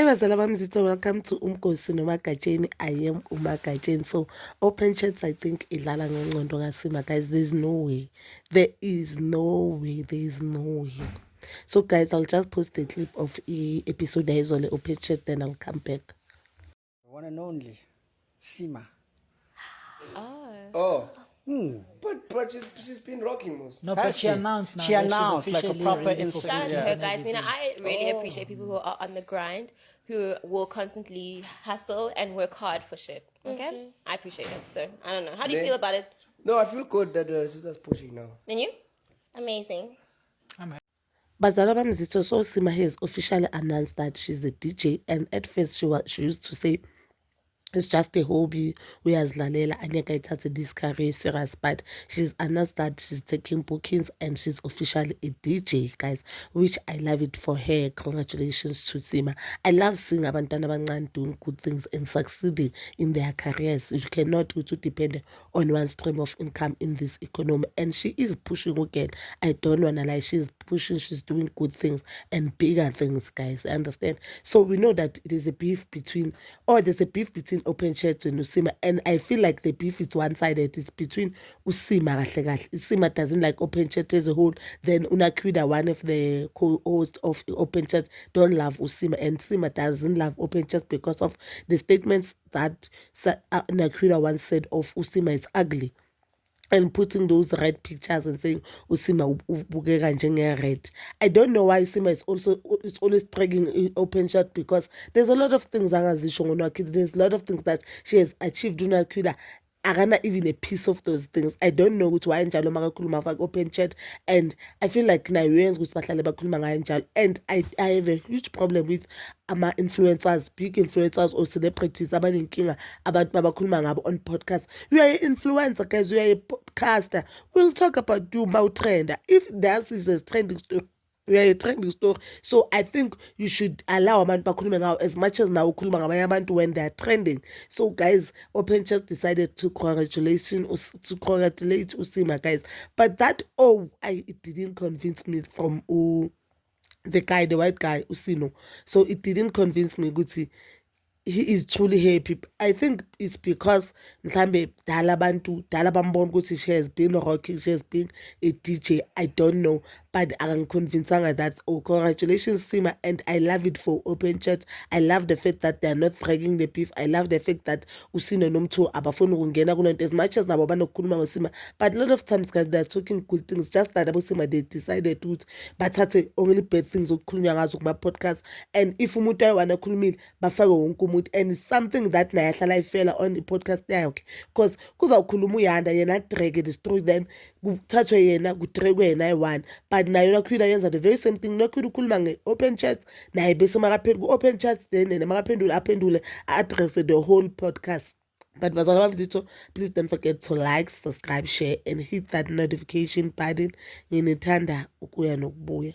Hi, bazala bami Zitho. Welcome to Umkosi Nomagatsheni. I am Umagatsheni. So, open chats, I think, idlala ngengcondo kaSima. Guys, there's no way. There is no way. There is no way. So, guys, I'll just post a clip of the episode that is on the open chat, then I'll come back. One and only, Sima. Oh. But she's been rocking most. No, Has but she announced now. She that announced she's like a officially proper ready for Instagram. Shout out to Yeah. her, guys. I really appreciate people who are on the grind, who will constantly hustle and work hard for shit. Okay? I appreciate it. So, I don't know. How do you feel about it? No, I feel good that the sister's pushing now. And you? Amazing. Bazala bami Zitho, so Sima has officially announced that she's a DJ, and at first she used to say it's just a hobby. Uyazidlalela anyeke ayithathe this career serious, but she's announced that she's taking bookings and she's officially a DJ, guys, which I love it for her. Congratulations to Sima. I love seeing abantwana abancane doing good things and succeeding in their careers. You cannot depend on one stream of income in this economy, and she is pushing again. I don't wanna lie, she's pushing, she's doing good things and bigger things, guys. I understand. So we know that there's a beef between Open Chat and Usima, and I feel like the beef is one-sided. It's between Usima. Usima doesn't like Open Chat as a whole. Then Unakwida, one of the co-hosts of Open Chat, don't love Usima, and Sima doesn't love Open Chat because of the statements that Nakwida once said of Usima is ugly, and putting those red pictures and saying Usima ubukeka njenge-red. I don't know why Usima is always dragging in Open Chat, because there's a lot of things angazisho ngoNakwida. There's a lot of things that she has achieved. uNakwida akana even a piece of those things. I don't know ukuthi why njalo makakhuluma faka Open Chat, and I feel like nayo yenza ukuthi bahlale bakhuluma ngayo njalo. And I have a huge problem with ama-influencers, big influencers or celebrities abanenkinga abantu abakhuluma ngabo on podcast. You are an influencer, guys. You are a podcaster. We'll talk about you trend. If that is a trending story, we are a trending story. So I think you should allow abantu bakhulume ngawo as much as now ukhuluma ngabanye abantu when they are trending. So guys, Open Chat decided to congratulate Usima, guys. But that it didn't convince me from the white guy Usino. So it didn't convince me, Guti. He is truly happy. I think it's because mhlambe dala bambona ukuthi she has been rocking, she has been a DJ. I don't know, but angiconvincanga that congratulations Sima, and I love it for Open Chat. I love the fact that they are not dragging the beef. I love the fact that Usino nomtho abafuni ukungena kulento as much as nabo banokukhuluma ngoSima, but a lot of times guys they are talking good things, just that abosima they decided to bathathe only bad things ukukhulunywa ngazo kuma podcast, and if umuntu ayiwana khulumile bafake wonke umuntu, and it's something that naye ahlala ifela on the podcast yakhe, because kuzawukhuluma uyanda yena drag the story, then kuthathwe yena kudregwe yena ayi-one. But nayo Nakwida yenza the very same thing. Nakwida ukhuluma nge-Open Chat, naye bese makaphendula ku-Open Chat, then yena makaphendula aphendule address the whole podcast. But bazala bami Zitho, please don't forget to like, subscribe, share, and hit that notification button. Nginithanda ukuya nokubuya.